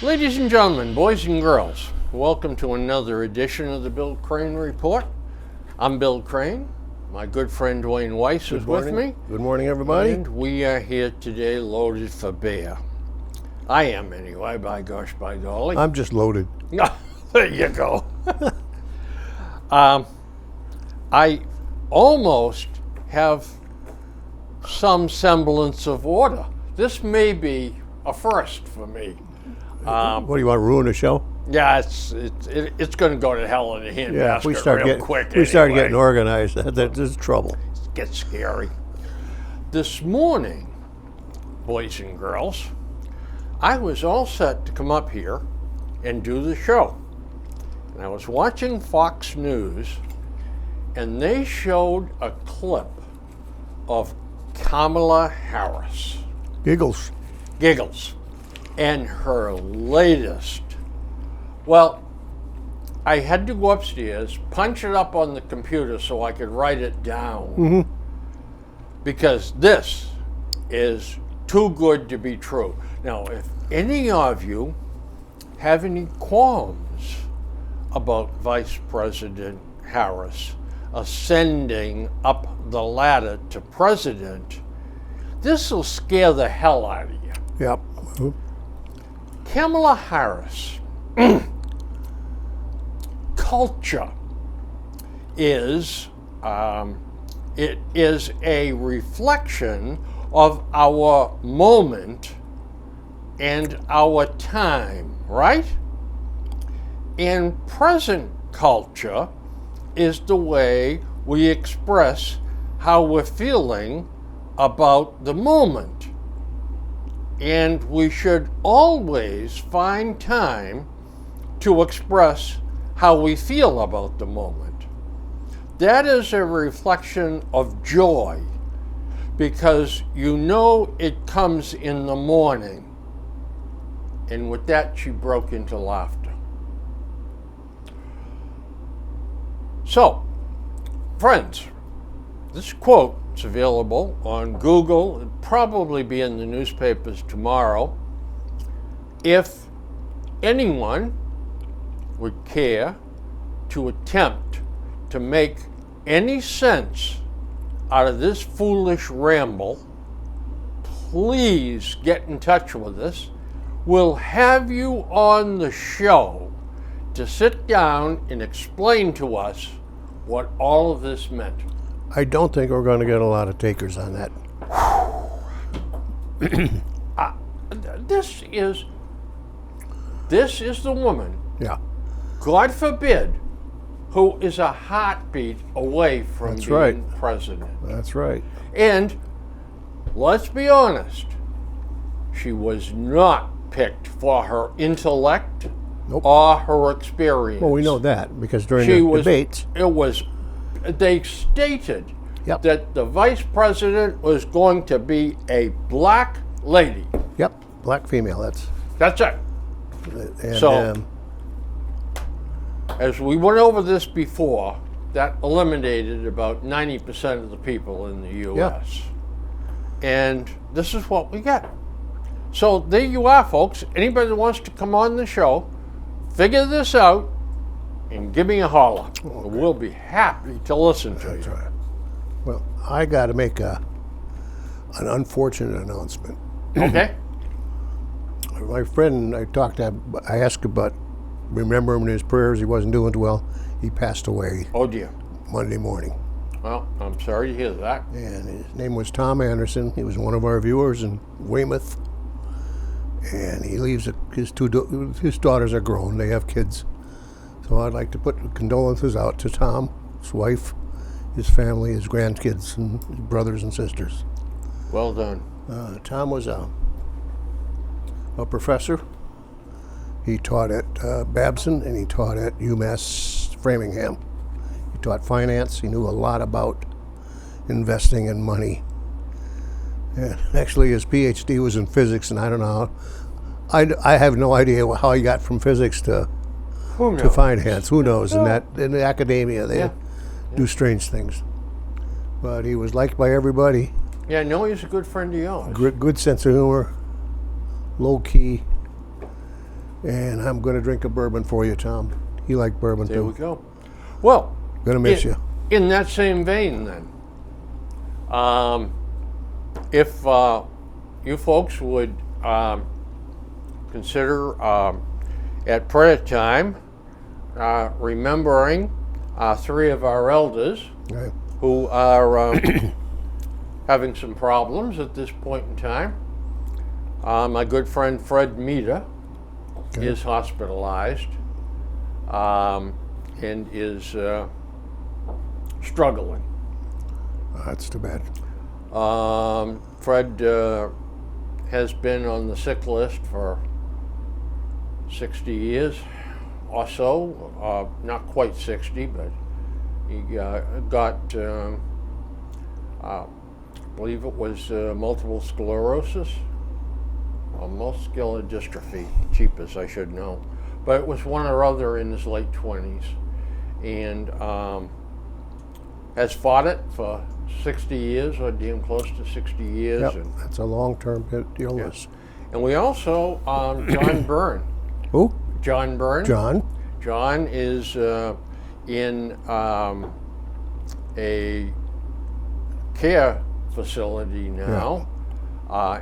Ladies and gentlemen, boys and girls, welcome to another edition of the Bill Crane Report. I'm Bill Crane. My good friend Dwayne Weiss is with me. Good morning, everybody. And we are here today loaded for bear. I am anyway, by gosh, by golly. I'm just loaded. There you go. I almost have some semblance of order. This may be a first for me. What do you want to ruin the show? Yeah, it's going to go to hell in a handbasket Yeah, if we start real getting quick. we start anyway. getting organized, there's trouble. It gets scary. This morning, boys and girls, I was all set to come up here and do the show. And I was watching Fox News, and they showed a clip of Kamala Harris. Giggles. And her latest. Well, I had to go upstairs, punch it up on the computer so I could write it down. Because this is too good to be true. Now, if any of you have any qualms about Vice President Harris ascending up the ladder to president, this will scare the hell out of you. Yep. Kamala Harris, culture is it is a reflection of our moment and our time, right? And present culture is the way we express how we're feeling about the moment. And we should always find time to express how we feel about the moment. That is a reflection of joy, because you know it comes in the morning. And with that, she broke into laughter. So, friends, this quote is available on Google. It'll probably be in the newspapers tomorrow. If anyone would care to attempt to make any sense out of this foolish ramble, please get in touch with us. We'll have you on the show to sit down and explain to us what all of this meant. I don't think we're going to get a lot of takers on that. This is the woman, Yeah. God forbid, who is a heartbeat away from That's being right. president. That's right. And let's be honest, she was not picked for her intellect Nope. or her experience. Well, we know that because during She the was, debates, they stated Yep. that the vice president was going to be a black lady. yep, black female. That's it. And, So- As we went over this before, that eliminated about 90% of the people in the U.S. And this is what we get. So there you are, folks. Anybody that wants to come on the show, figure this out, and give me a holler. We'll be happy to listen to that's you. right. Well, I got to make an unfortunate announcement. Okay? My friend I asked about remember him in his prayers. He wasn't doing too well. He passed away Oh, dear. Monday morning. Well, I'm sorry to hear that. And his name was Tom Anderson. He was one of our viewers in Weymouth. And he leaves his his daughters are grown. They have kids. So I'd like to put condolences out to Tom, his wife, his family, his grandkids, and his brothers and sisters. Well done. Tom was a professor. He taught at Babson and he taught at UMass Framingham. He taught finance. He knew a lot about investing in money. And actually, his PhD was in physics, and I don't know. I have no idea how he got from physics to Who knows? finance. Who knows? In the academia, they Yeah. do strange things. But he was liked by everybody. Yeah, I know he's a good friend of yours. Good sense of humor, low key, And I'm going to drink a bourbon for you, Tom. You like bourbon There too. we go. Well, Gonna miss you. In that same vein, then, if you folks would consider at prayer time remembering three of our elders Right. who are having some problems at this point in time. My good friend Fred Meada is hospitalized and is struggling. That's too bad. Fred has been on the sick list for 60 years or so, not quite 60, but he got, I believe it was multiple sclerosis, or muscular dystrophy, cheapest I should know, but it was one or other in his late 20s, and has fought it for 60 years, or damn close to 60 years. Yep, And, that's a long-term illness. and we also, John Byrne. Who? John Byrne. John. John is in a care facility now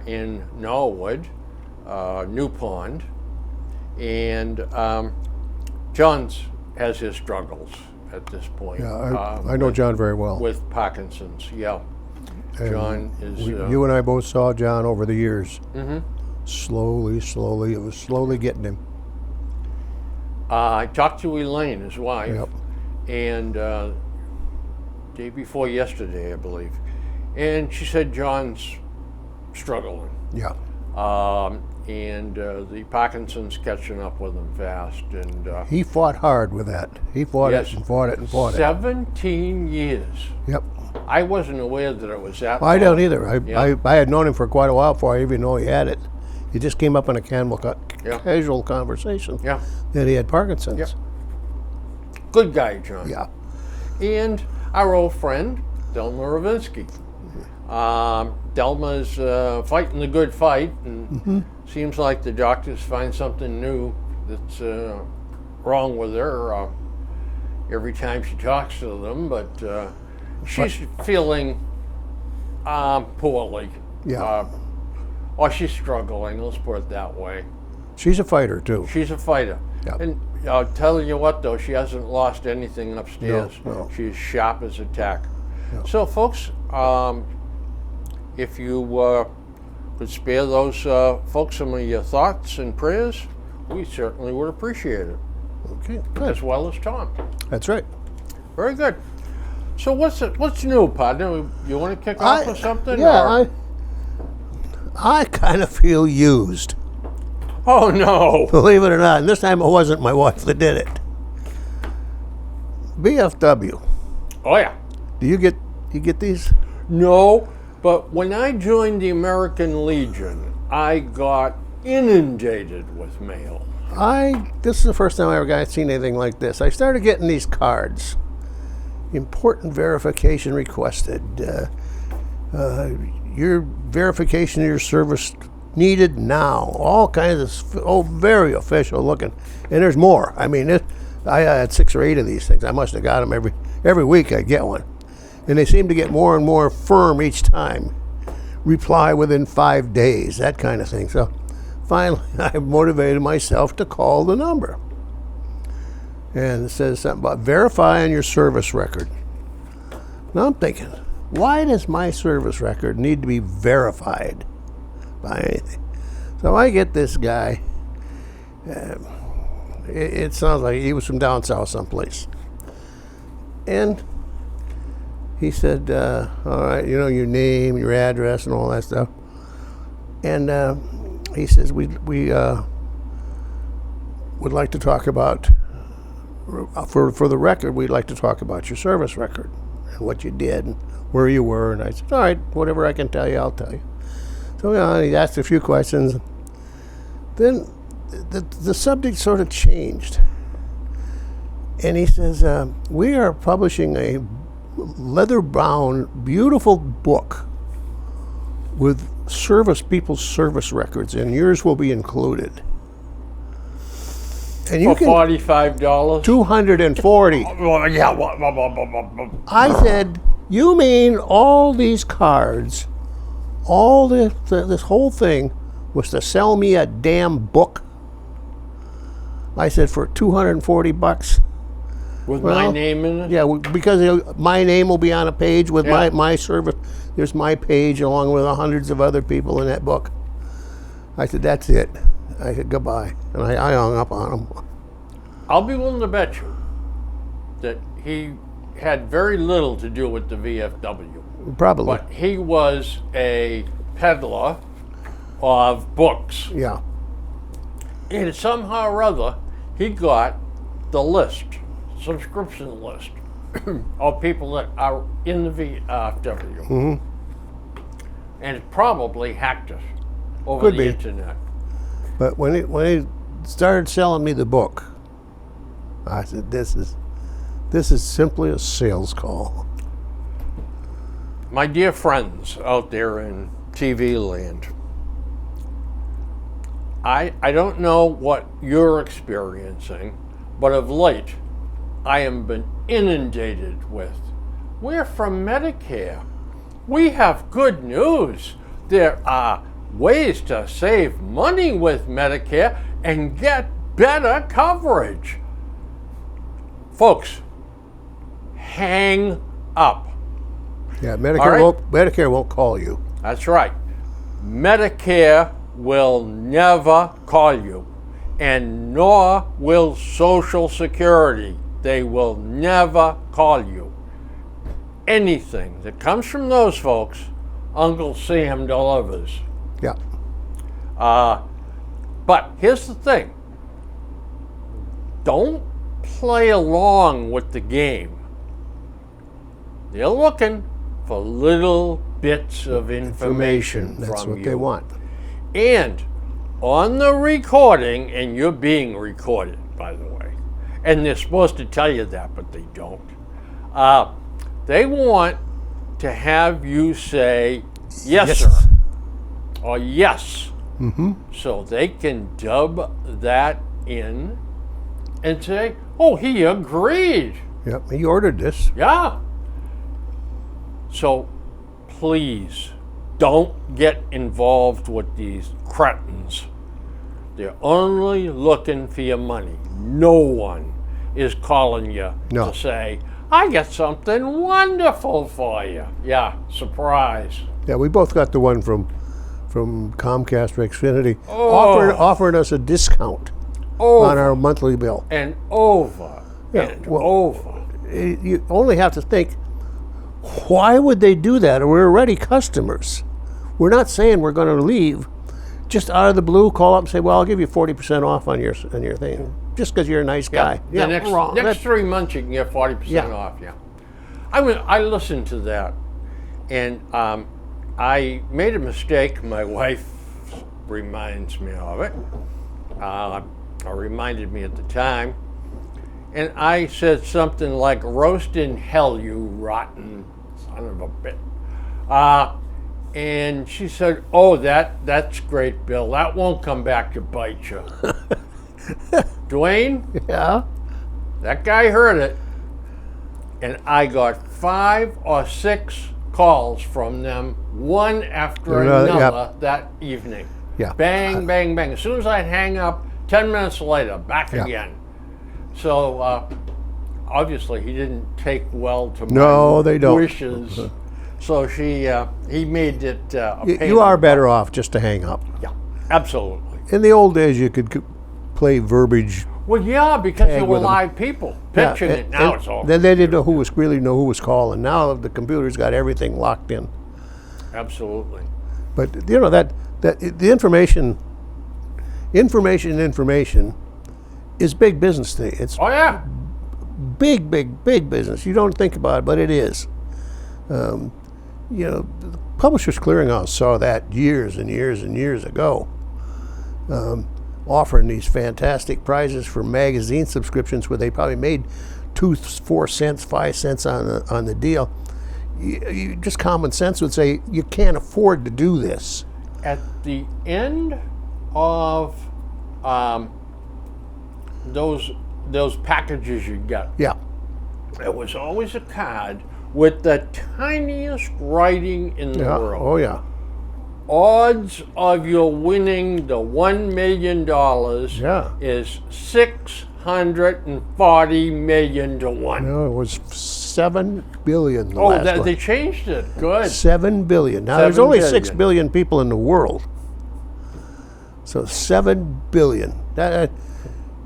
in Norwood, New Pond, and John's has his struggles at this point. Yeah, I know John very well. With Parkinson's, yeah. And John is. you and I both saw John over the years. Mhm. Slowly, it was slowly getting him. I talked to Elaine, his wife, Yep. and day before yesterday, I believe, and she said John's struggling, Yeah. and the Parkinson's catching up with him fast, and He fought hard with that. He fought Yes. it and fought it and fought it. 17 years. Yep. I wasn't aware that it was that. I long. don't either. Yeah. I had known him for quite a while before I even know he had it. It just came up in a Yeah. casual conversation Yeah, that he had Parkinson's. Yep. good guy, John. Yeah. And our old friend, Delma Ravinsky. Delma's fighting the good fight, and seems like the doctors find something new that's wrong with her every time she talks to them, but she's feeling poorly. Yeah. Or she's struggling, let's put it that way. She's a fighter too. She's a fighter. Yep. And I'll tell you what, though, she hasn't lost anything upstairs. No. She's sharp as a tack. Yeah. So, folks, if you could spare those folks some of your thoughts and prayers, we certainly would appreciate it, Okay. Good. as well as Tom. That's right. Very good. So what's new, partner? You want to kick off with something? Yeah, or- I kind of feel used, Oh, no. believe it or not. And this time it wasn't my wife that did it. BFW. Oh, yeah. Do you get these? No, but when I joined the American Legion, I got inundated with mail. This is the first time I ever got seen anything like this. I started getting these cards. Important verification requested. Your verification of your service needed now. All kinds of very official looking, and there's more. I mean, I had 6 or 8 of these things. I must have got them every week. I'd get one, and they seem to get more and more firm each time. Reply within 5 days, that kind of thing. So finally, I motivated myself to call the number, and it says something about verifying your service record. Now I'm thinking, why does my service record need to be verified by anything? So I get this guy. It sounds like he was from down south someplace. And he said, all right, your name, your address, and all that stuff. And he says, we would like to talk about, for the record, we'd like to talk about your service record and what you did and where you were. And I said, all right, whatever I can tell you, I'll tell you. So he asked a few questions. Then the subject sort of changed. And he says, we are publishing a leather-bound, beautiful book with people's service records, and yours will be included. And you For can $45. 240. Well, yeah. I said, you mean all these cards, all this whole thing was to sell me a damn book? I said, for $240. With my name in it? Yeah, because my name will be on a page with Yeah. my service. There's my page along with hundreds of other people in that book. I said, that's it. I said, goodbye. And I hung up on him. I'll be willing to bet you that he had very little to do with the VFW. Probably. But he was a peddler of books. Yeah. And somehow or other, he got the list, subscription list, of people that are in the VFW. Mm-hmm. And probably hacked it over Could the be. internet. But when he started selling me the book, I said, this is simply a sales call. My dear friends out there in TV land, I don't know what you're experiencing, but of late, I have been inundated with, we're from Medicare. We have good news. There are ways to save money with Medicare and get better coverage. Folks, hang up. Yeah, All Medicare right. Medicare won't call you. That's right. Medicare will never call you, and nor will Social Security. They will never call you. Anything that comes from those folks, Uncle Sam delivers. Yeah. But here's the thing. Don't play along with the game. They're looking for little bits of information That's from what you. they want. And on the recording, and you're being recorded, by the way, and they're supposed to tell you that, but they don't. They want to have you say, yes, sir, or yes. Mm-hmm. So they can dub that in and say, oh, he agreed. Yep. He ordered this. Yeah. So please don't get involved with these cretins. They're only looking for your money. No one is calling you No. to say, I got something wonderful for you. Yeah, surprise. Yeah, we both got the one from Comcast or Xfinity Oh. offering us a discount Over on our monthly bill. and over Yeah, and well- over. You only have to think, why would they do that? We're already customers. We're not saying we're going to leave. Just out of the blue, call up and say, well, I'll give you 40% off on your thing, just because you're a nice guy. The next, wrong. next 3 months you can get 40% Yeah. off. Yeah, I listened to that, and I made a mistake. My wife reminds me of it. Or reminded me at the time, and I said something like, "Roast in hell, you rotten son of a bitch." And she said, "Oh, that's great, Bill. That won't come back to bite you." Dwayne, Yeah. that guy heard it, and I got 5 or 6 calls from them, one after Another, another, that evening. Yeah. Bang, bang, bang. As soon as I'd hang up, 10 minutes later, back Yeah. again. So obviously he didn't take well to No, my they don't. wishes. So he made it a pain. You are better off just to hang up. Yeah, absolutely. In the old days, you could play verbiage. Well, yeah, because there Tag were with 'em. live people pitching Yeah, it. Now and it's all. Then they didn't know who was calling. Now the computer's got everything locked in. Absolutely. But you know that the information is big business today. It's Oh, yeah. big business. You don't think about it, but it is. The Publishers Clearinghouse saw that years and years and years ago, offering these fantastic prizes for magazine subscriptions where they probably made 2, 4 cents, 5 cents on the deal. Just common sense would say you can't afford to do this. At the end of those packages you get, Yeah. there was always a card with the tiniest writing in the Yeah. world. Oh yeah. Odds of you winning the $1 million Yeah. is 640 million to 1. No, it was 7 billion. The Oh, last one. they changed it. Good. 7 billion. Now there's 7 only billion. 6 billion people in the world, so 7 billion. That,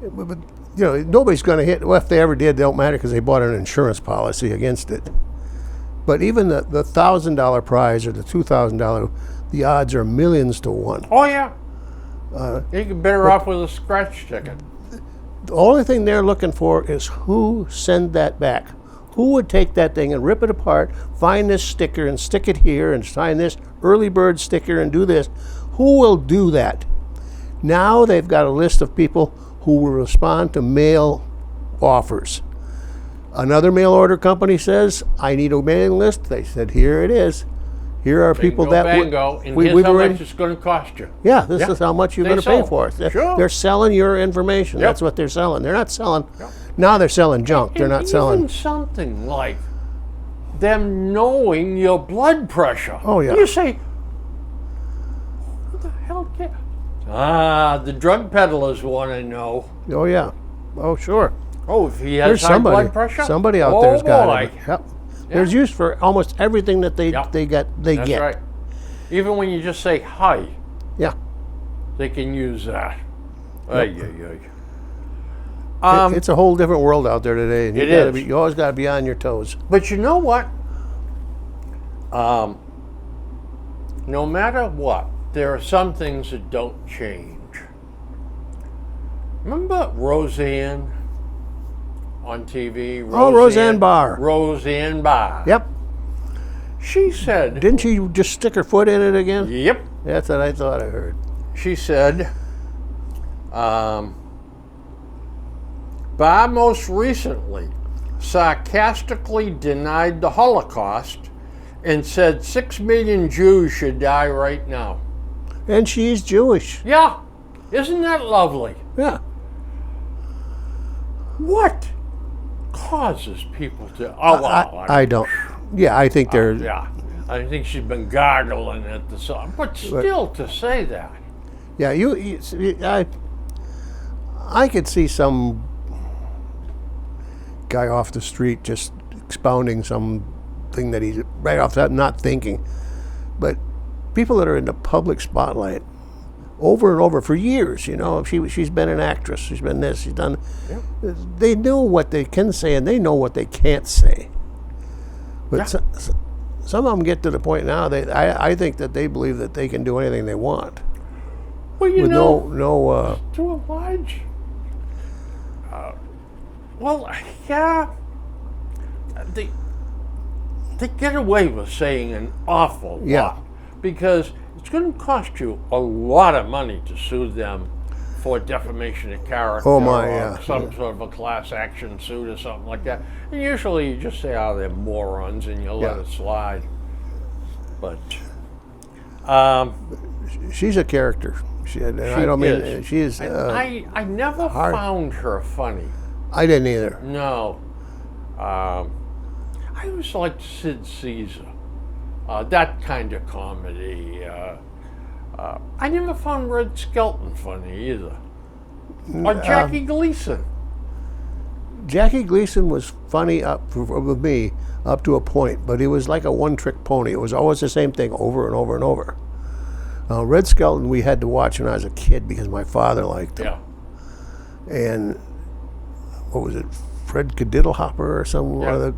but, you know, nobody's going to hit. Well, if they ever did, they don't matter because they bought an insurance policy against it. But even the $1,000 prize or the $2,000, the odds are millions to 1. Oh, yeah. You get better off with a scratch ticket. The only thing they're looking for is who send that back. Who would take that thing and rip it apart, find this sticker and stick it here and sign this early bird sticker and do this? Who will do that? Now they've got a list of people who will respond to mail offers. Another mail order company says, I need a mailing list. They said, here it is. Here are people Bingo, that bango, and here's we've how already. much it's going to cost you. Yeah, this Yeah. is how much you're They going to pay sell. for it. Sure. They're selling your information. Yep. That's what they're selling. They're not selling. Now they're selling junk. They're And not selling. even something like them knowing your blood pressure. Oh, yeah. You say, who the hell cares? The drug peddlers want to know. Oh yeah. Oh sure. Oh, if he has There's high somebody. blood pressure? Somebody out oh, there's got boy. it. Yep. There's use for almost everything that they Yep. they get. They That's get. right. Even when you just say hi, Yeah. they can use that. Ay, ay, ay. It's a whole different world out there today. And It gotta is. you always got to be on your toes. But you know what? No matter what, there are some things that don't change. Remember Roseanne on TV? Roseanne Barr. Roseanne Barr. Yep. She said, Didn't she just stick her foot in it again? yep. That's what I thought I heard. She said, Barr most recently sarcastically denied the Holocaust and said 6 million Jews should die right now. And she's Jewish. Yeah, isn't that lovely? Yeah. What causes people to? Oh, well, I don't. Yeah, I think they're. yeah, I think she's been gargling at the song, but still to say that. Yeah, I could see some guy off the street just expounding something that he's right off that not thinking, but people that are in the public spotlight over and over for years, you know, she's been an actress, she's been this, she's done. Yeah. They know what they can say and they know what they can't say, but Yeah. some of them get to the point now. I think that they believe that they can do anything they want. Well, you With know, no to a large. Well, yeah, they get away with saying an awful Yeah. lot because it's going to cost you a lot of money to sue them for defamation of character Oh, my, or yeah. some sort of a class action suit or something like that. And usually you just say, oh, they're morons and you let Yeah. it slide. But she's a character. I don't mean is. she is. I never hard. found her funny. I didn't either. No. I always liked Sid Caesar. That kind of comedy. I never found Red Skelton funny either. Or Jackie Gleason. Jackie Gleason was funny with me up to a point, but he was like a one-trick pony. It was always the same thing over and over and over. Red Skelton we had to watch when I was a kid because my father liked him. Yeah. And what was it, Fred Kadiddlehopper or some? Yeah.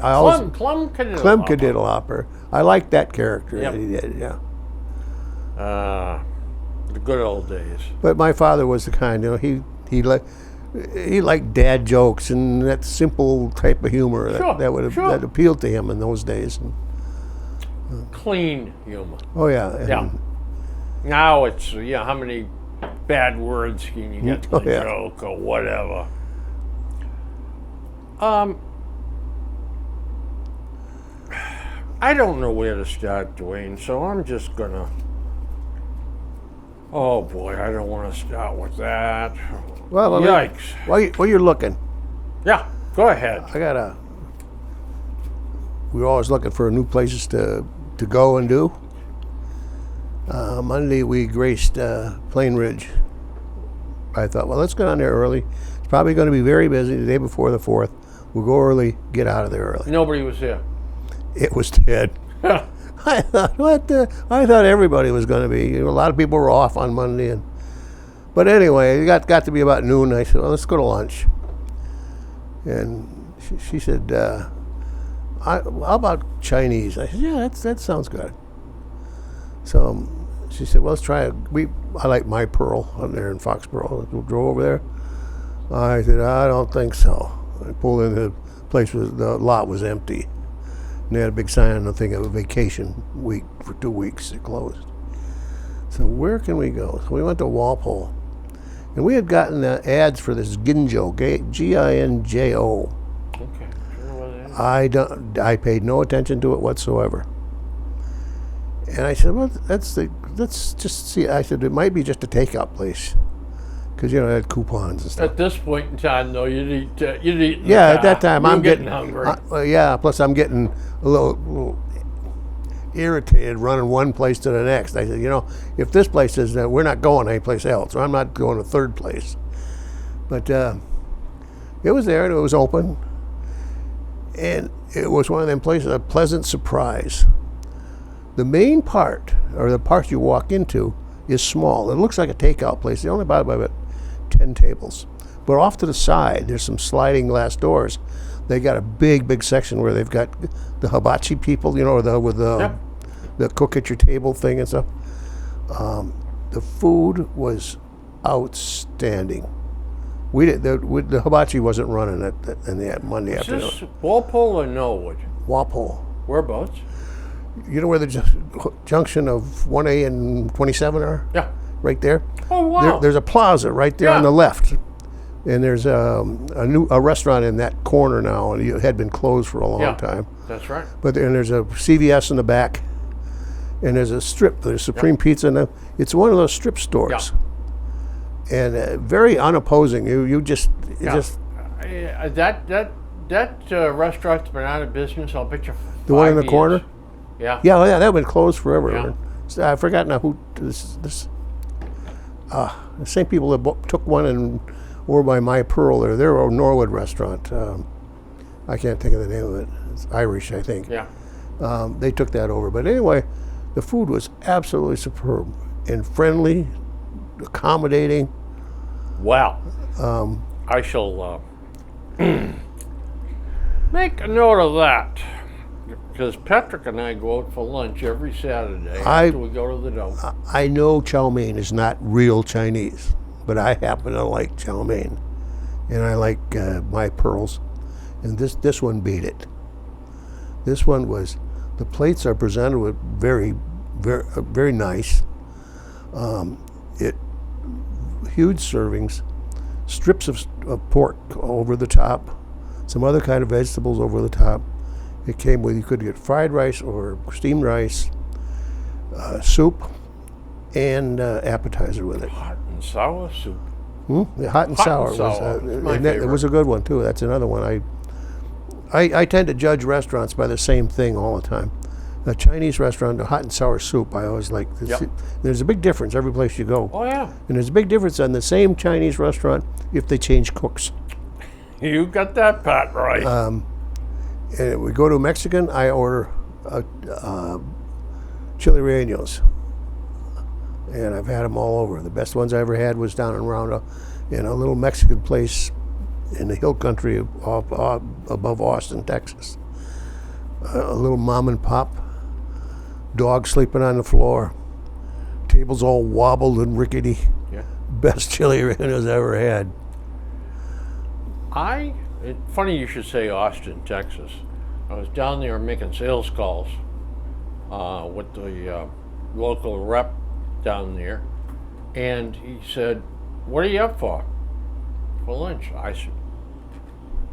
I always Clem Kadiddlehopper. Clem Kadiddlehopper. I liked that character Yep. that he did. Yeah. The good old days. But my father was the kind, you know, he liked dad jokes and that simple type of humor Sure, that appealed to him in those days. And, Clean humor. oh yeah. And, Yeah. Now it's, how many bad words can you get to Oh, the yeah. joke or whatever. I don't know where to start, Dwayne, so I'm just gonna. Oh boy, I don't want to start with that. Well, Yikes. While you're looking, Yeah, go ahead. we're always looking for new places to go and do. Monday we graced Plain Ridge. I thought, well, let's get on there early. It's probably going to be very busy the day before the 4th. We'll go early, get out of there early. Nobody was there. It was dead. I thought, I thought everybody was going to be. A lot of people were off on Monday, but anyway, it got to be about noon. I said, well, let's go to lunch. And she said, how about Chinese? I said, yeah, that sounds good. So she said, well, let's try it. I like My Pearl on there in Foxborough. We drove over there. I said, I don't think so. I pulled in, the lot was empty. And they had a big sign on the thing of a vacation week for 2 weeks. It closed. So where can we go? So we went to Walpole. And we had gotten ads for this Ginjo, Ginjo. Okay. Do you know what it is? I paid no attention to it whatsoever. And I said, well, let's just see. I said, it might be just a takeout place. Because, it had coupons and stuff. At this point in time, though, you'd eat. Yeah, at that time, I'm getting hungry. Yeah, plus I'm getting a little irritated running one place to the next. I said, if this place is, we're not going anyplace else. So I'm not going to third place. But it was there and it was open. And it was one of them places, a pleasant surprise. The main part, or the part you walk into, is small. It looks like a takeout place. They only buy about 10 tables. But off to the side, there's some sliding glass doors. They got a big section where they've got the hibachi people, with the cook at your table thing and stuff. The food was outstanding. The hibachi wasn't running in the Monday afternoon. Is this Walpole or Norwood? Walpole. Whereabouts? You know where the junction of 1A and 27 are? Yeah. Right there? Oh, wow. There's a plaza right there on the left. And there's a restaurant in that corner now, and it had been closed for a long time. That's right. But there's a CVS in the back, and there's a strip. There's Supreme Pizza, and it's one of those strip stores. Yeah. And very unopposing. That restaurant's been out of business. I'll bet you. The one in the corner. Yeah. Yeah, that been closed forever. Yeah. So I forgot now who this. The same people that took one over by My Pearl. They're a Norwood restaurant. I can't think of the name of it. It's Irish, I think. Yeah. They took that over. But anyway, the food was absolutely superb and friendly, accommodating. Wow. I shall make a note of that. Because Patrick and I go out for lunch every Saturday after we go to the Dome. I know chow mein is not real Chinese, but I happen to like chow mein. And I like My Pearls. And this one beat it. This one was, the plates are presented with very, very nice. Huge servings, strips of pork over the top, some other kind of vegetables over the top. It came with, you could get fried rice or steamed rice, soup, and appetizer with it. Hot and sour soup. The hot and sour. It was a good one too. That's another one. I tend to judge restaurants by the same thing all the time. A Chinese restaurant, a hot and sour soup, I always like. There's a big difference every place you go. Oh yeah. And there's a big difference on the same Chinese restaurant if they change cooks. You got that part right. And we go to a Mexican, I order chili rellenos. And I've had them all over. The best ones I ever had was down in Roundup in a little Mexican place in the hill country above Austin, Texas. A little mom and pop, dog sleeping on the floor, tables all wobbled and rickety. Yeah. Best chili rellenos I ever had. Funny you should say Austin, Texas. I was down there making sales calls with the local rep down there, and he said, "What are you up for lunch?" I said,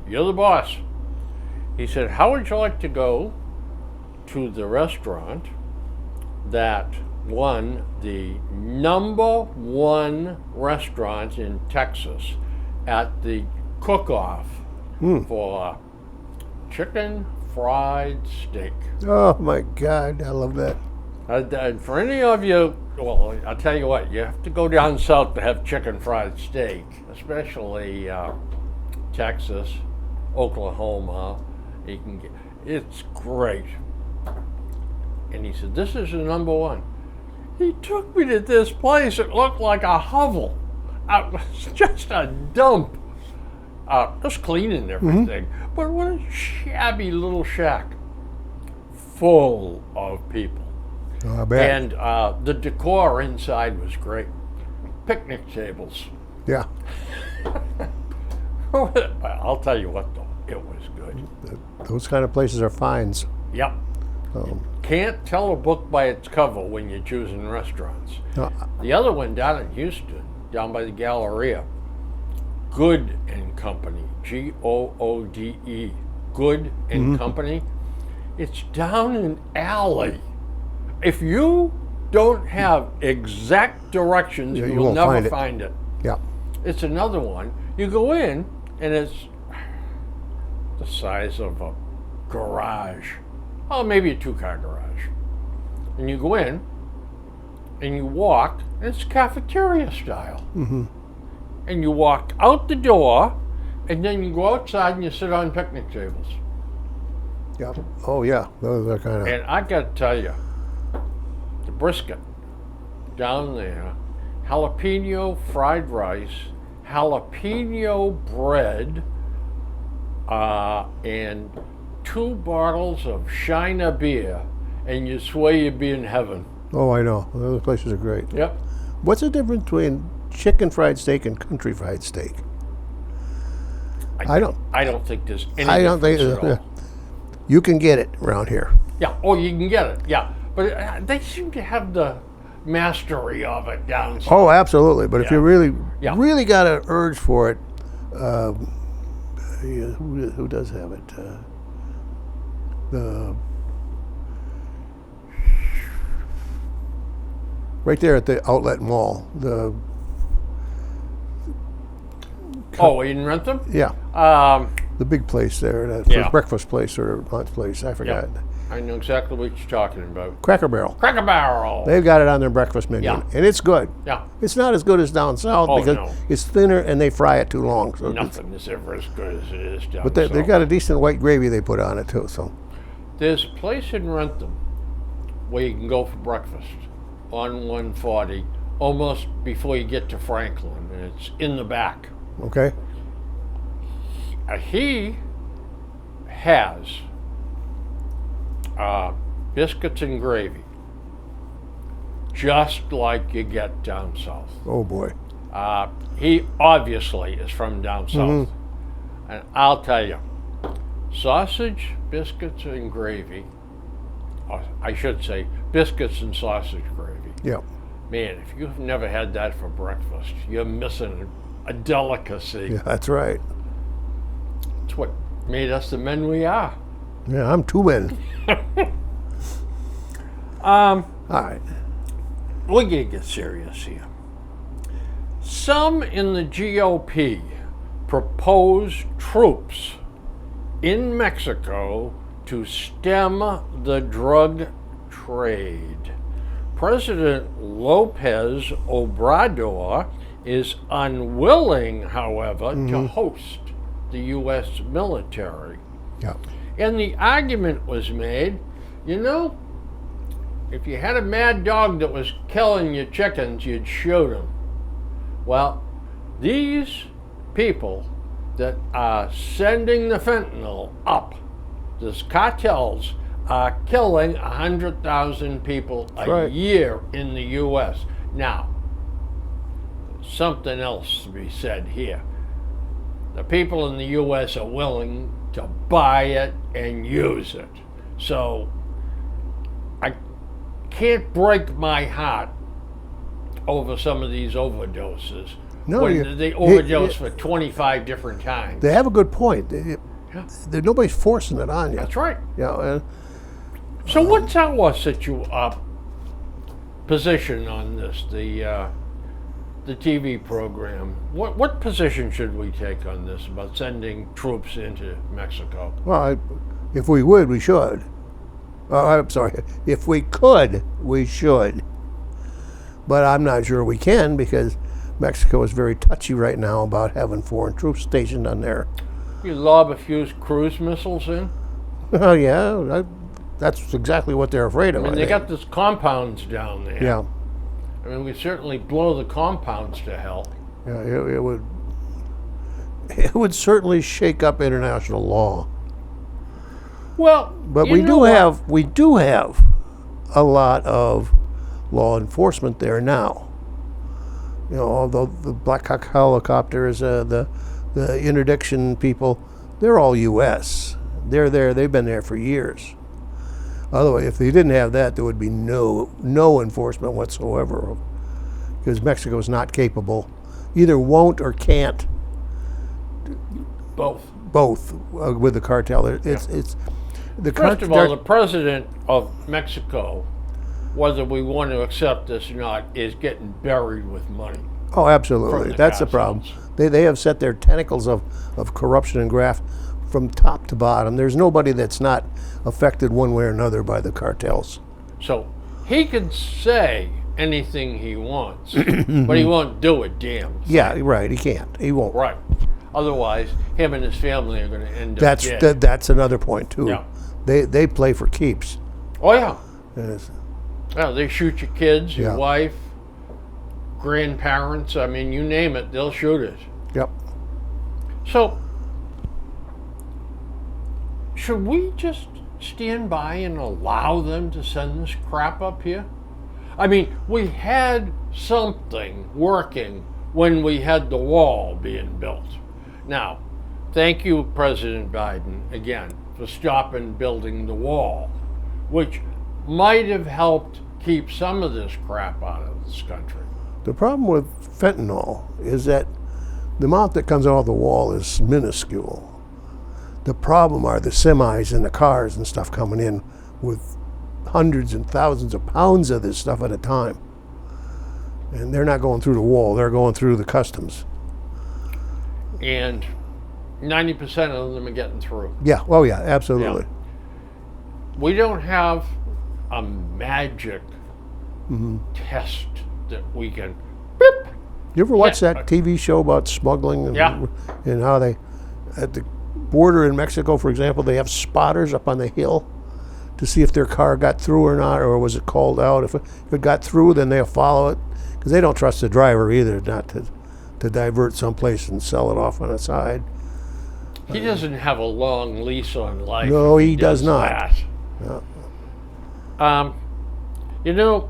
"You're the boss." He said, "How would you like to go to the restaurant that won the #1 restaurant in Texas at the cook-off for chicken fried steak. Oh my God, I love that. And for any of you, well, I'll tell you what, you have to go down south to have chicken fried steak, especially Texas, Oklahoma. You can get, it's great. And he said, "This is the #1." He took me to this place. It looked like a hovel. It was just a dump. Just clean and everything. But what a shabby little shack. Full of people. Oh, I bet. And the decor inside was great. Picnic tables. Yeah. I'll tell you what, though, it was good. Those kind of places are finds. Yep. Can't tell a book by its cover when you're choosing restaurants. No, The other one down in Houston, down by the Galleria, Good and Company, Goode, Good and Company. It's down an alley. If you don't have exact directions, you you'll won't never find it. find it. yeah. It's another one. You go in, and it's the size of a garage. Oh, maybe a 2-car garage. And you go in, and you walk, and it's cafeteria style. And you walk out the door, and then you go outside and you sit on picnic tables. Yeah. Oh yeah. Those are kind of. And I got to tell you, the brisket down there, jalapeno fried rice, jalapeno bread, and 2 bottles of Shiner beer, and you swear you'd be in heaven. Oh, I know. Those places are great. Yep. What's the difference between chicken fried steak and country fried steak? I don't think there's any I don't think difference at all. you can get it around here. Yeah. Oh, you can get it. Yeah. But they seem to have the mastery of it down south. Oh, absolutely. But if you really, Yeah. really got an urge for it, who does have it? The right there at the outlet mall. Oh, in Rentham? Yeah, the big place there, that Yeah. breakfast place or lunch place. I forgot. I know exactly what you're talking about. Cracker Barrel. Cracker Barrel. They've got it on their breakfast menu, Yeah. and it's good. Yeah. It's not as good as down south Oh, because no. it's thinner and they fry it too long. So Nothing is ever as good as it is down but they south. got a decent white gravy they put on it too. So There's a place in Rentham where you can go for breakfast on 140, almost before you get to Franklin, and it's in the back. okay, He has biscuits and gravy, just like you get down south. oh boy, He obviously is from down south. And I'll tell you, sausage, biscuits, and gravy, or I should say biscuits and sausage gravy. yeah, Man, if you've never had that for breakfast, you're missing a delicacy. yeah, that's right. It's what made us the men we are. Yeah, I'm 2 in. All right, We're going to get serious here. Some in the GOP propose troops in Mexico to stem the drug trade. President Lopez Obrador is unwilling, however, to host the U.S. military. yeah, And the argument was made, you know, if you had a mad dog that was killing your chickens, you'd shoot him. Well, these people that are sending the fentanyl up, these cartels, are killing 100,000 people a right. year in the U.S. Now, something else to be said here. The people in the U.S. are willing to buy it and use it. So I can't break my heart over some of these overdoses. No, when they overdose for 25 different times. they have a good point. Nobody's forcing it on you. That's right. Yeah, So what's our position on this, the TV program. What position should we take on this about sending troops into Mexico? Well, if we would, we should. I'm sorry. If we could, we should. But I'm not sure we can because Mexico is very touchy right now about having foreign troops stationed on there. You lob a few cruise missiles in? Oh, yeah. That's exactly what they're afraid of. I mean, I they think. got these compounds down there. Yeah. I mean, we certainly blow the compounds to hell. Yeah, it would. It would certainly shake up international law. Well, But you we know do what? have a lot of law enforcement there now. You know, although the Black Hawk helicopters, the interdiction people, they're all U.S. They're there. They've been there for years. Otherwise, if they didn't have that, there would be no enforcement whatsoever, because Mexico is not capable, either won't or can't Both. both with the cartel. It's the First of all, the president of Mexico, whether we want to accept this or not, is getting buried with money. Oh, from absolutely. the That's the problem. cartels. They have set their tentacles of corruption and graft from top to bottom. There's nobody that's not affected one way or another by the cartels. So he can say anything he wants, but he won't do it, damn. Yeah, right. He can't. He won't. Right. Otherwise, him and his family are going to end up dead. That's another point too. Yeah. They play for keeps. Oh, yeah. Yes. Yeah, they shoot your kids, your Yeah. wife, grandparents. I mean, you name it, they'll shoot it. Yep. So, should we just stand by and allow them to send this crap up here? I mean, we had something working when we had the wall being built. Now, thank you, President Biden, again, for stopping building the wall, which might have helped keep some of this crap out of this country. The problem with fentanyl is that the amount that comes off the wall is minuscule. The problem are the semis and the cars and stuff coming in with hundreds and thousands of pounds of this stuff at a time. And they're not going through the wall, they're going through the customs. And 90% of them are getting through. Yeah, oh yeah, absolutely. We don't have a magic test that we can beep. You ever watch Yeah. that TV show about smuggling and, Yeah. and how they, at the border in Mexico, for example, they have spotters up on the hill to see if their car got through or not, or was it called out. If it got through, then they'll follow it, because they don't trust the driver either not to divert someplace and sell it off on the side. He doesn't have a long lease on life. No, if he does not. that. You know,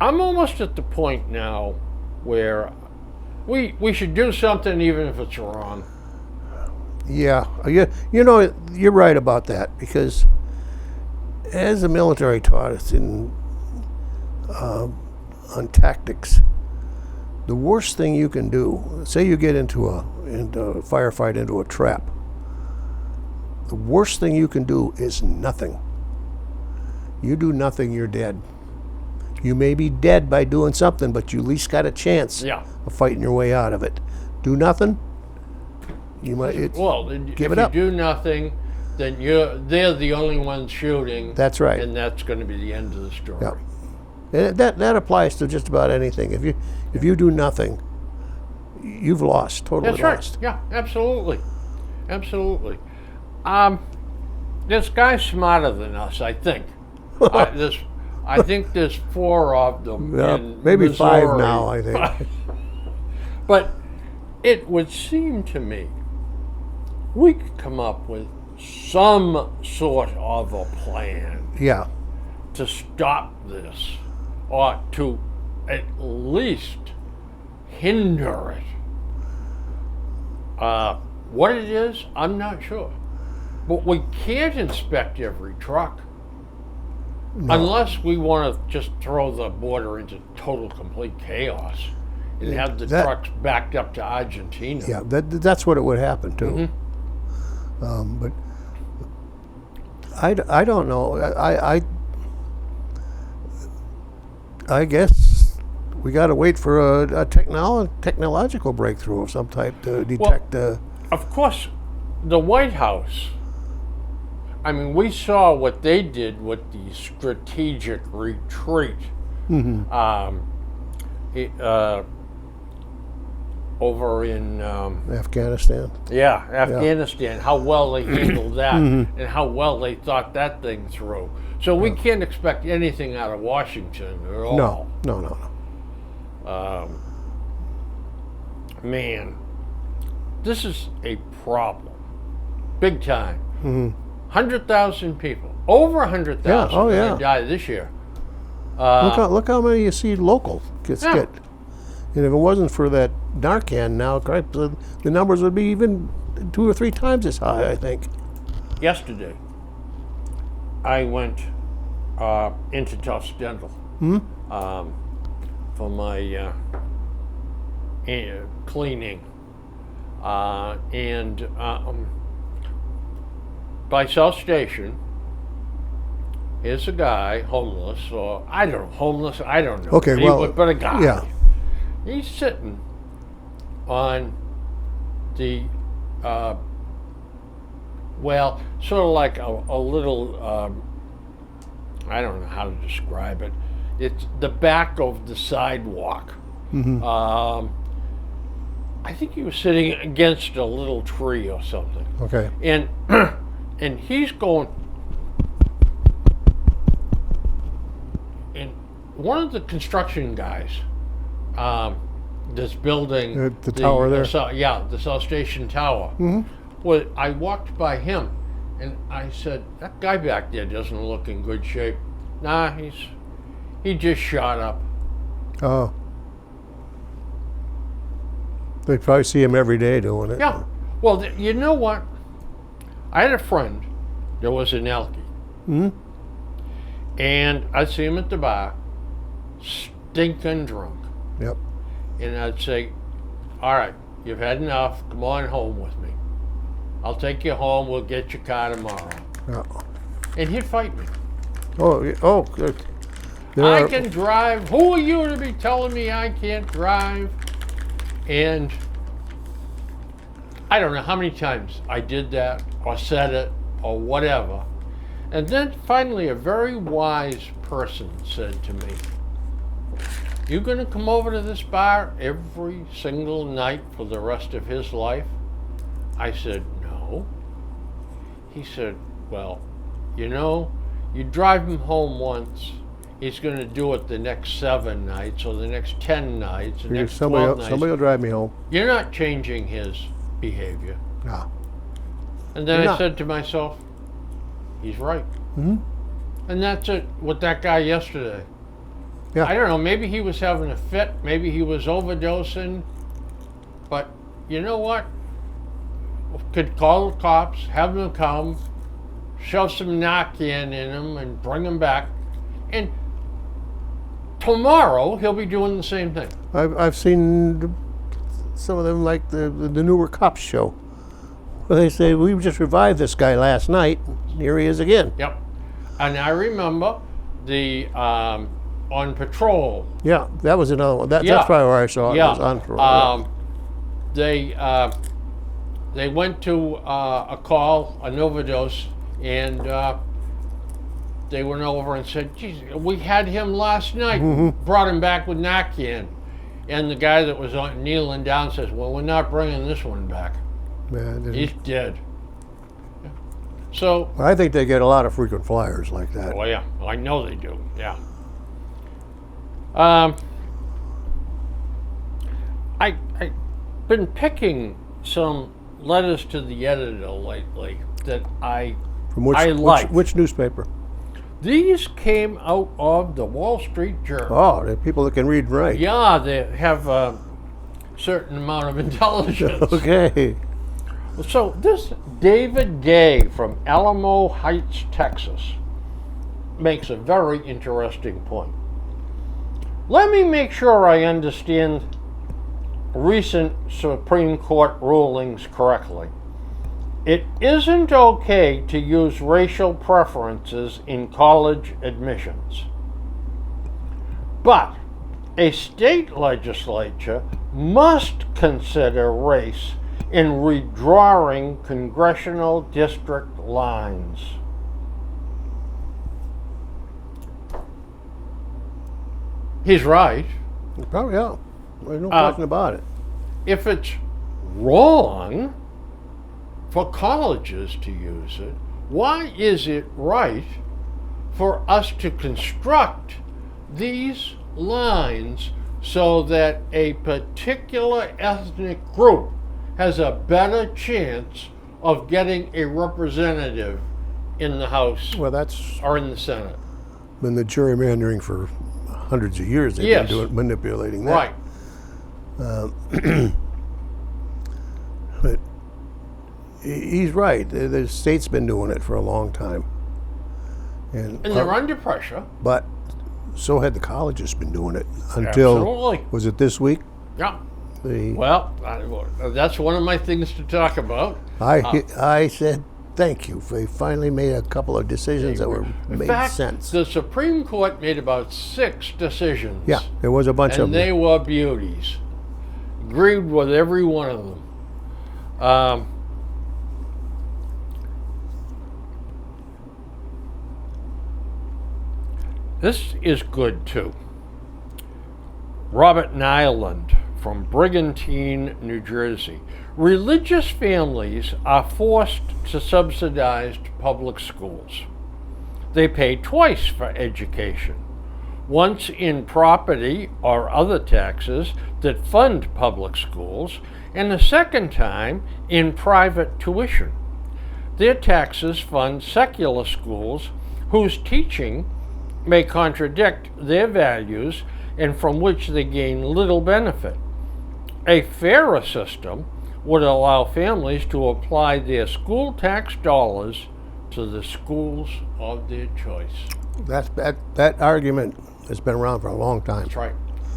I'm almost at the point now where we should do something even if it's wrong. Yeah, you know, you're right about that, because as the military taught us on tactics, the worst thing you can do, say you get into a firefight, into a trap, the worst thing you can do is nothing. You do nothing, you're dead. You may be dead by doing something, but you at least got a chance Yeah. of fighting your way out of it. Do nothing, you might. Well, give if it up. you do nothing, then they're the only ones shooting. That's right. And that's going to be the end of the story. Yeah. And that applies to just about anything. If you do nothing, you've lost, totally That's right. lost. Yeah, absolutely. Absolutely. This guy's smarter than us, I think. I think there's 4 of them. Yeah, in maybe 5 Missouri. now, I think. But it would seem to me we could come up with some sort of a plan Yeah. to stop this, or to at least hinder it. What it is, I'm not sure. But we can't inspect every truck. Unless we want to just throw the border into total, complete chaos and have the trucks backed up to Argentina. Yeah, that's what it would happen to. But I don't know. I guess we got to wait for a technological breakthrough of some type to detect. Of course, the White House, I mean, we saw what they did with the strategic retreat over in Afghanistan. Afghanistan, how well they handled that and how well they thought that thing through. So we can't expect anything out of Washington at all. No. Man, this is a problem. Big time. 100,000 people. Over 100,000 died this year. Look how many you see local get. And if it wasn't for that Narcan now, the numbers would be even 2 or 3 times as high, I think. Yesterday, I went into Tufts Dental for my cleaning. And by South Station, here's a guy, homeless, or I don't know. Okay, but a guy. Yeah. He's sitting on the, sort of like a little, I don't know how to describe it. It's the back of the sidewalk. I think he was sitting against a little tree or something. Okay. And he's going, and one of the construction guys that's building the tower there. The South Station Tower. Well, I walked by him, and I said, "That guy back there doesn't look in good shape." Nah, he just shot up. Oh. They probably see him every day doing it. Yeah. Well, you know what? I had a friend that was in Elkie. And I'd see him at the bar, stinking drunk. Yep. And I'd say, "All right, you've had enough. Come on home with me. I'll take you home. We'll get your car tomorrow." Yeah. And he'd fight me. Oh, good. I can drive. Who are you to be telling me I can't drive? And I don't know how many times I did that or said it or whatever. And then finally a very wise person said to me, "You gonna come over to this bar every single night for the rest of his life?" I said, "No." He said, "Well, you drive him home once. He's going to do it the next 7 nights or the next 10 nights, the next 12 nights. Somebody will drive me home." You're not changing his behavior. No. And then I said to myself, he's right. And that's it with that guy yesterday. Yeah. I don't know, maybe he was having a fit, maybe he was overdosing, but you know what? Could call the cops, have them come, shove some Narcan in him and bring him back. And tomorrow he'll be doing the same thing. I've seen some of them, like the newer Cops show, where they say, "We just revived this guy last night. Here he is again." Yep. And I remember the on patrol. Yeah, that was another one. That's probably where I saw it. Yeah. It was on patrol. They went to a call, an overdose, and they went over and said, "Geez, we had him last night." Brought him back with Narcan. And the guy that was kneeling down says, "Well, we're not bringing this one back. Man, He's dead." So I think they get a lot of frequent flyers like that. well, yeah, I know they do. Yeah. I've been picking some letters to the editor lately that I like. Which newspaper? These came out of the Wall Street Journal. Oh, they're people that can read and write. Yeah, they have a certain amount of intelligence. Okay. So this David Gay from Alamo Heights, Texas, makes a very interesting point. "Let me make sure I understand recent Supreme Court rulings correctly. It isn't okay to use racial preferences in college admissions. But a state legislature must consider race in redrawing congressional district lines. He's right. Probably, yeah. There's no question about it. If it's wrong for colleges to use it, why is it right for us to construct these lines so that a particular ethnic group has a better chance of getting a representative in the House Well, that's or in the Senate? been the gerrymandering for hundreds of years. They've Yes. been manipulating that. Right. But he's right. The state's been doing it for a long time. And they're under pressure. But so had the colleges been doing it until, Absolutely. was it this week? Yeah. The, Well, that's one of my things to talk about. I said, thank you. They finally made a couple of decisions that were In made fact, sense. the Supreme Court made about 6 decisions. Yeah, there was a bunch of And them. they were beauties. Agreed with every one of them. This is good too. Robert Nyland from Brigantine, New Jersey. Religious families are forced to subsidize public schools. They pay twice for education, once in property or other taxes that fund public schools, and a second time in private tuition. Their taxes fund secular schools whose teaching may contradict their values and from which they gain little benefit. A fairer system would allow families to apply their school tax dollars to the schools of their choice. That argument has been around for a long time. That's right.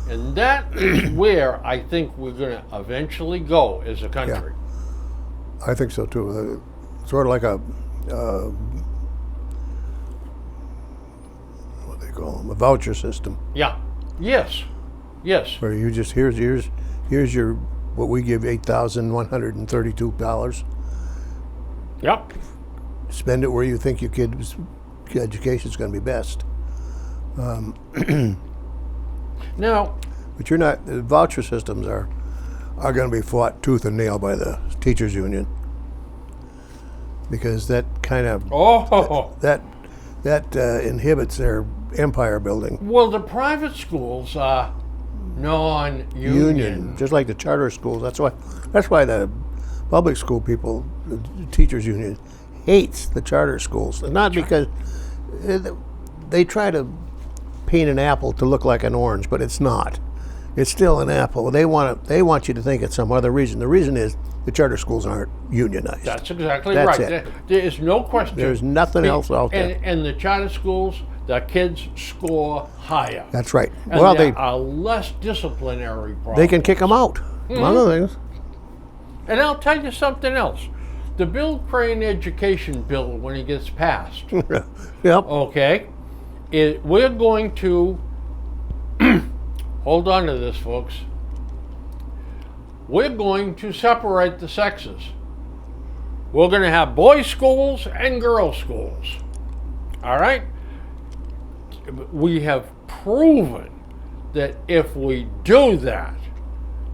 And that is where I think we're going to eventually go as a country. I think so too. Sort of like a what do they call them? A voucher system, Yeah. Yes. Yes. where you just here's your what we give $8,132. Yep. Spend it where you think your kid's education is going to be best. Now, But you're not. The voucher systems are going to be fought tooth and nail by the teachers union, because that kind of that inhibits their empire building. well, the private schools are non-union. Just like the charter schools. That's why the public school people, the teachers union, hates the charter schools. And not because they try to paint an apple to look like an orange, but it's not. It's still an apple. They want you to think it's some other reason. The reason is the charter schools aren't unionized. That's exactly That's right. it. There is no question. There's nothing else out there. And the charter schools, the kids score higher. That's right. And Well, there they are less disciplinary problems. they can kick them out. Among other things. And I'll tell you something else. The Bill Crane education bill, when it gets passed, Yep. okay, we're going to hold on to this, folks. We're going to separate the sexes. We're going to have boys' schools and girls' schools. All right? We have proven that if we do that,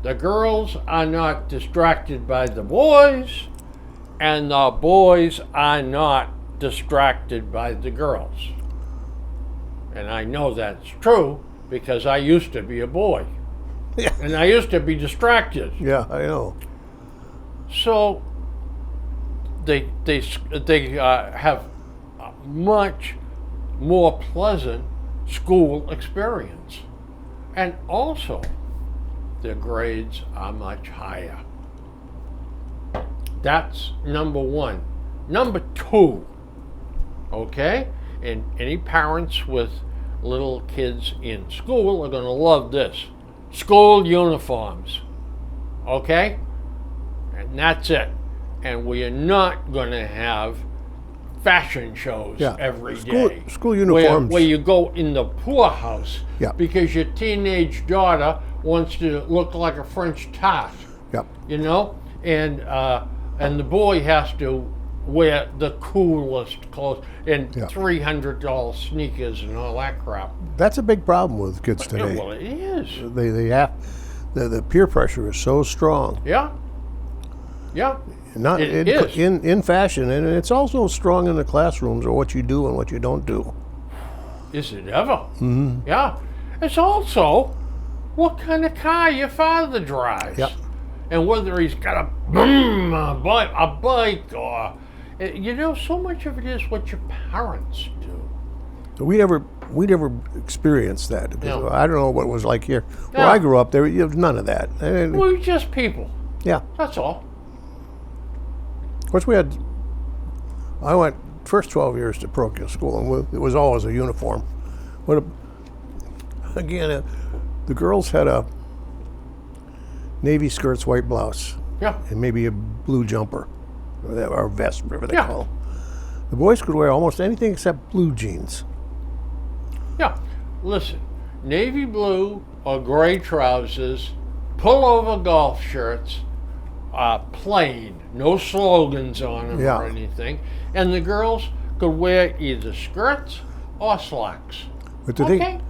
the girls are not distracted by the boys, and the boys are not distracted by the girls. And I know that's true because I used to be a boy. Yeah. And I used to be distracted. Yeah, I know. So they have a much more pleasant school experience. And also, their grades are much higher. That's number one. Number two, okay? And any parents with little kids in school are going to love this. School uniforms, okay? And that's it. And we are not going to have fashion shows Yeah. every day. School uniforms. Where you go in the poorhouse Yeah. because your teenage daughter wants to look like a French tart, Yep. you know? And the boy has to wear the coolest clothes and Yeah. $300 sneakers and all that crap. That's a big problem with kids Yeah, today. well, it is. They have the peer pressure is so strong. Yeah. Yeah. Not It in, is. in fashion, and it's also strong in the classrooms or what you do and what you don't do. Is it ever? Mm-hmm. Yeah. It's also what kind of car your father drives. Yep. And whether he's got a bike or, you know, so much of it is what your parents do. So we never experienced that. No. I don't know what it was like here. Where No. I grew up, there was none of that. And, We're just people. yeah. That's all. Of course, I went first 12 years to parochial school, and it was always a uniform. Again, the girls had a navy skirts, white blouse, Yeah. and maybe a blue jumper, or vest, whatever they Yeah. call it. The boys could wear almost anything except blue jeans. Yeah. Listen, navy blue or gray trousers, pullover golf shirts, plain, no slogans on them Yeah. or anything. And the girls could wear either skirts or slacks. But the thing,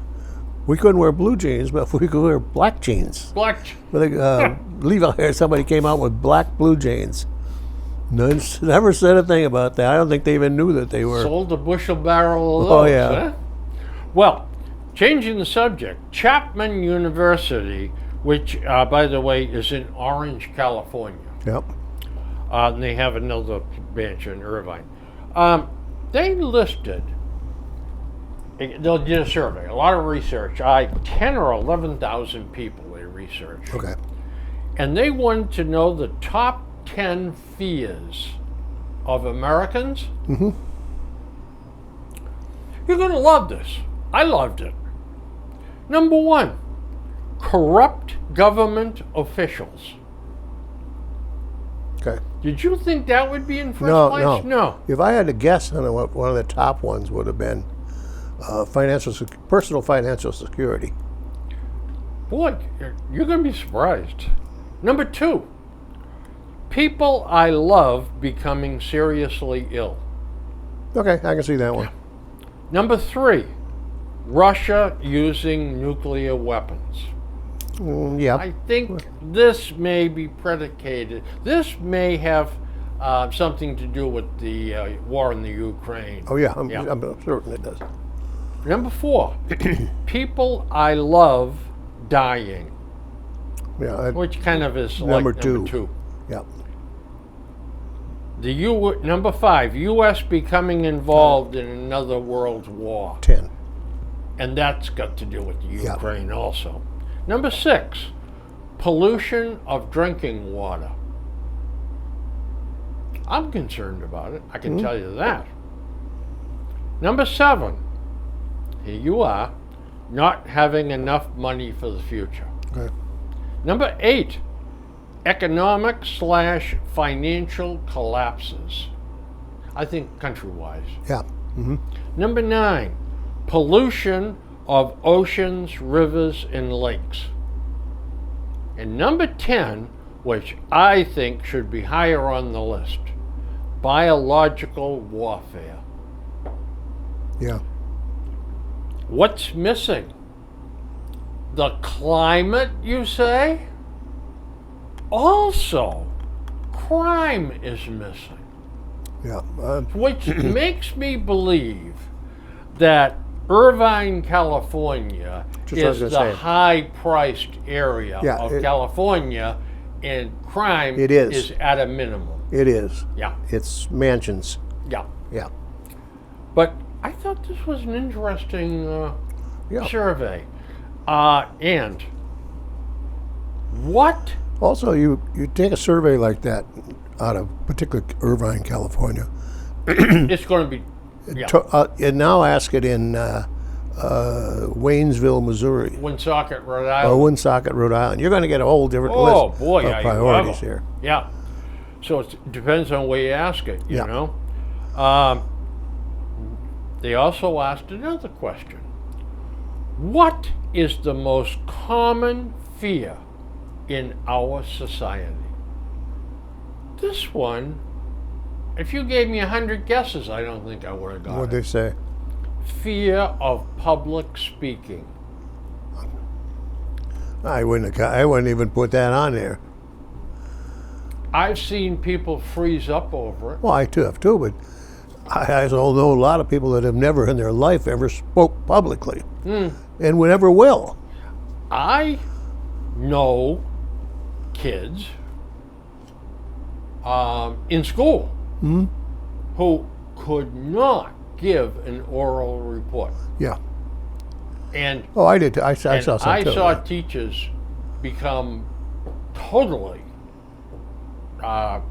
we couldn't wear blue jeans, but we could wear black jeans. Black. But Levi here, somebody came out with black blue jeans. Never said a thing about that. I don't think they even knew that they were. Sold a bushel barrel of those. Oh, yeah. Huh? Well, changing the subject, Chapman University, which, by the way, is in Orange, California. Yep. And they have another branch in Irvine. They listed, they did a survey, a lot of research, 10 or 11,000 people they researched. Okay. And they wanted to know the top 10 fears of Americans. Mm-hmm. You're going to love this. I loved it. Number 1, corrupt government officials. Okay. Did you think that would be in first No, place? no. If I had to guess on what one of the top ones would have been personal financial security. Boy, you're going to be surprised. Number 2, people I love becoming seriously ill. Okay, I can see that one. Number 3, Russia using nuclear weapons. Yeah. I think this may be predicated. This may have something to do with the war in the Ukraine. Oh yeah, I'm certain it does. Number 4, people I love dying, Yeah. which kind of is Number like two. number 2. Yeah. Number 5, U.S. becoming involved in another world war, 10. and that's got to do with the Yeah. Ukraine also. Number 6, pollution of drinking water. I'm concerned about it, I can tell you that. Number 7, here you are, not having enough money for the future. Okay. Number 8, economic/financial collapses. I think country-wise. Yeah. Number 9, pollution of oceans, rivers, and lakes. And number 10, which I think should be higher on the list, biological warfare. Yeah. What's missing? The climate, you say? Also, crime is missing. Yeah. Which makes me believe that Irvine, California Just what I was is gonna the say. high-priced area Yeah, of it- California, and crime It is. at a minimum. It is. Yeah, It's mansions. yeah. Yeah. But I thought this was an interesting Yeah. survey. And what? Also, you take a survey like that out of particularly Irvine, California, It's going to be. Yeah. and now ask it in Waynesville, Missouri, Woonsocket, Rhode or Island. Woonsocket, Rhode Island. You're going to get a whole different Oh list boy, of yeah, you priorities will. here. Yeah. So it depends on where you ask it, you Yeah. know. they also asked another question. What is the most common fear in our society? This one, if you gave me 100 guesses, I don't think I would have got What'd it. they say? Fear of public speaking. I wouldn't even put that on there. I've seen people freeze up over it. Well, I too have too, but I also know a lot of people that have never in their life ever spoke publicly, and would never will. I know kids in school who could not give an oral report. Yeah. And Oh, I did. I saw some I too. saw teachers become totally out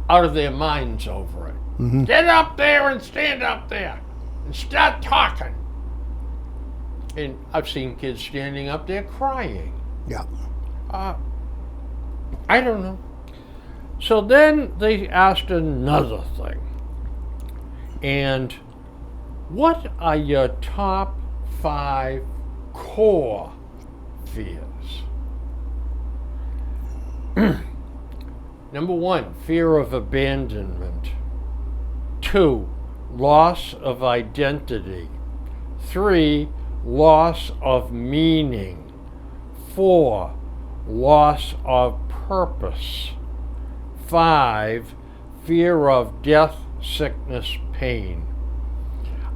of their minds over it. Get up there and stand up there and start talking. And I've seen kids standing up there crying. Yeah. I don't know. So then they asked another thing. And what are your top 5 core fears? Number 1, fear of abandonment. 2, loss of identity. 3, loss of meaning. 4, loss of purpose. 5, fear of death, sickness, pain.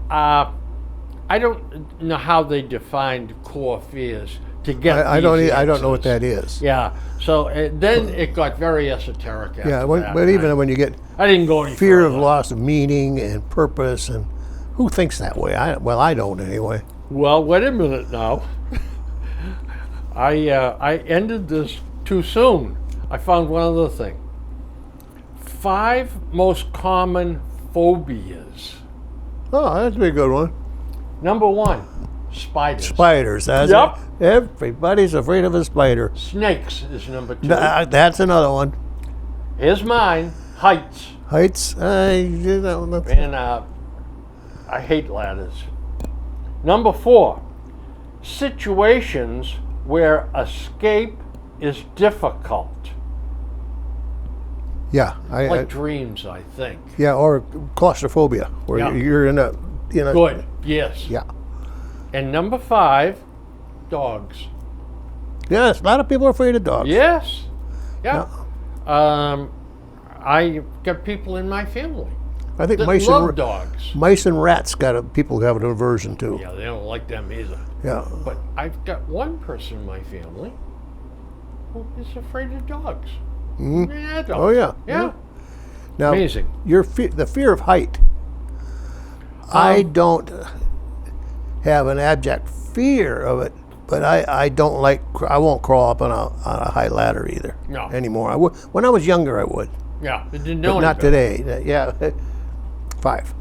I don't know how they defined core fears to get. I don't. these I don't know what answers. that is. Yeah. So then it got very esoteric. After Yeah. that. But even when you get I didn't go any fear of further. loss of meaning and purpose, and who thinks that way? I don't anyway. Well, wait a minute now. I ended this too soon. I found one other thing. 5 most common phobias. Oh, that's a pretty good one. Number 1, spiders. Spiders. Yep. Everybody's afraid of a spider. Snakes is number 2. That's another one. Here's mine, heights. Heights. And I hate ladders. Number 4, situations where escape is difficult. Yeah. Like dreams, I think. Yeah, or claustrophobia, where Yeah. you're in a. Good, yes. Yeah. And number 5, dogs. Yes, a lot of people are afraid of dogs. Yes. Yeah. I got people in my family I think that mice love and dogs. mice and rats people have an aversion to. Yeah, they don't like them either. Yeah. But I've got one person in my family who is afraid of dogs. Yeah, dogs. Oh yeah. Yeah. Now, Amazing. the fear of height. I don't have an abject fear of it, but I don't like. I won't crawl up on a high ladder either. No. Anymore. I would when I was younger. I would, Yeah, it didn't know but any not better. today. Yeah. 5.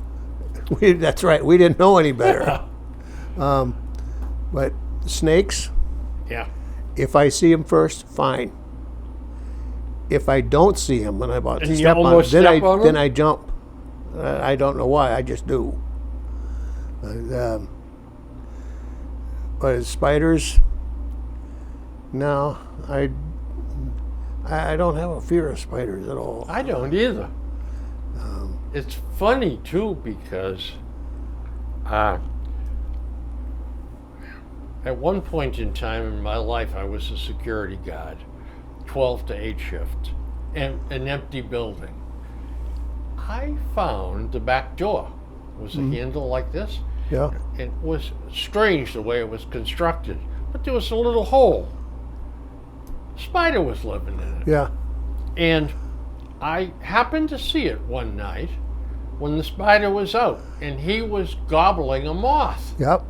That's right. We didn't know any better. But snakes. Yeah. If I see them first, fine. If I don't see them and I'm about And to you step on, almost then step on 'em? then I jump. I don't know why. I just do. But spiders, no, I don't have a fear of spiders at all. I don't either. It's funny too because at one point in time in my life, I was a security guard, 12 to 8 shift, and an empty building. I found the back door was a handle like this. Yeah. It was strange the way it was constructed, but there was a little hole. Spider was living in it. Yeah. And I happened to see it one night when the spider was out and he was gobbling a moth. Yep.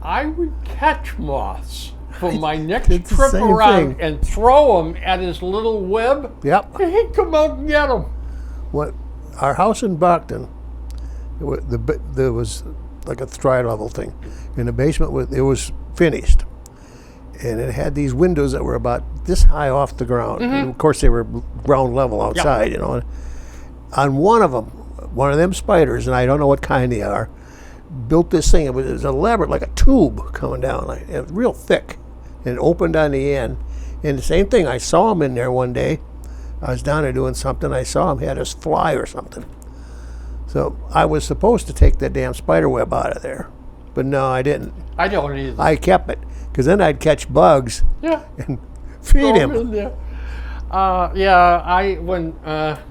I would catch moths for my next did the trip same around thing. and throw them at his little web. Yep. And he'd come out and get them. What our house in Brockton, there was like a tri-level thing. In the basement, it was finished, and it had these windows that were about this high off the ground. And of course, they were ground level outside. You know, on one of them, one of them spiders, and I don't know what kind they are, built this thing. It was elaborate, like a tube coming down, like it was real thick, and it opened on the end. And the same thing, I saw him in there one day. I was down there doing something. I saw him had his fly or something. So I was supposed to take that damn spider web out of there, but no, I didn't. I don't either. I kept it because then I'd catch bugs Yeah. and feed Throw 'em him. in there. Yeah, when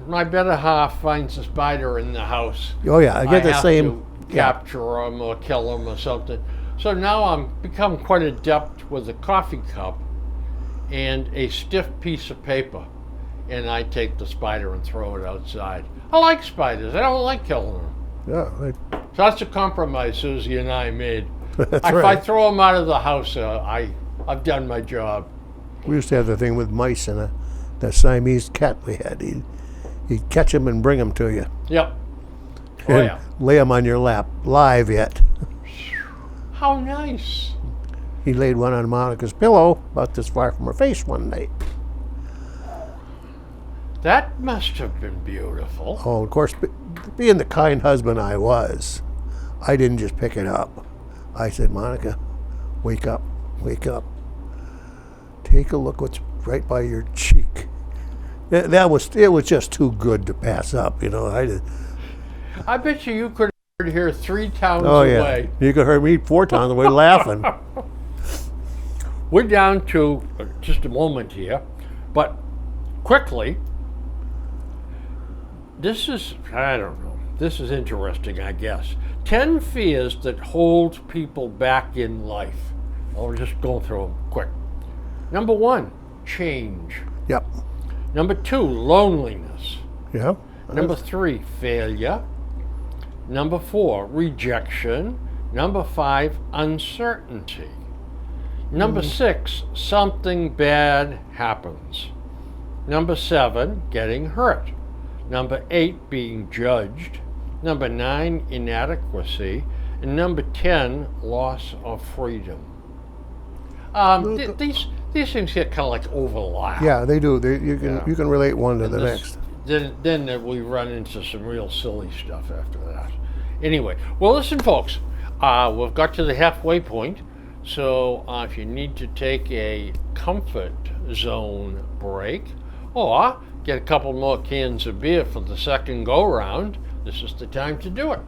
my better half finds a spider in the house, Oh yeah, I get the have same. to capture them or kill them or something. So now I'm become quite adept with a coffee cup and a stiff piece of paper, and I take the spider and throw it outside. I like spiders. I don't like killing them. Yeah, So that's a compromise Susie and I made. that's If I right. throw them out of the house, I've done my job. We used to have the thing with mice and the Siamese cat we had. He'd catch them and bring them to you. Yep. Oh And yeah. lay them on your lap, live yet. How nice. He laid one on Monica's pillow about this far from her face one night. That must have been beautiful. Oh, of course, being the kind husband I was, I didn't just pick it up. I said, Monica, wake up, wake up. Take a look what's right by your cheek. It was just too good to pass up, you know. I bet you could have heard here 3 towns Oh yeah, away. you could hear me 4 times away laughing. We're down to just a moment here, but quickly, this is, I don't know, this is interesting, I guess. 10 fears that hold people back in life. I'll just go through them quick. Number 1, change. Yep. Number 2, loneliness. Yeah. Number 3, failure. Number 4, rejection. Number 5, uncertainty. Number 6, something bad happens. Number 7, getting hurt. Number 8, being judged. Number 9, inadequacy. And number 10, loss of freedom. These things get kind of like overlap. Yeah, they do. You can relate one to the This- next. Then we run into some real silly stuff after that. Anyway, well, listen, folks, we've got to the halfway point. So if you need to take a comfort zone break or get a couple more cans of beer for the second go round, this is the time to do it.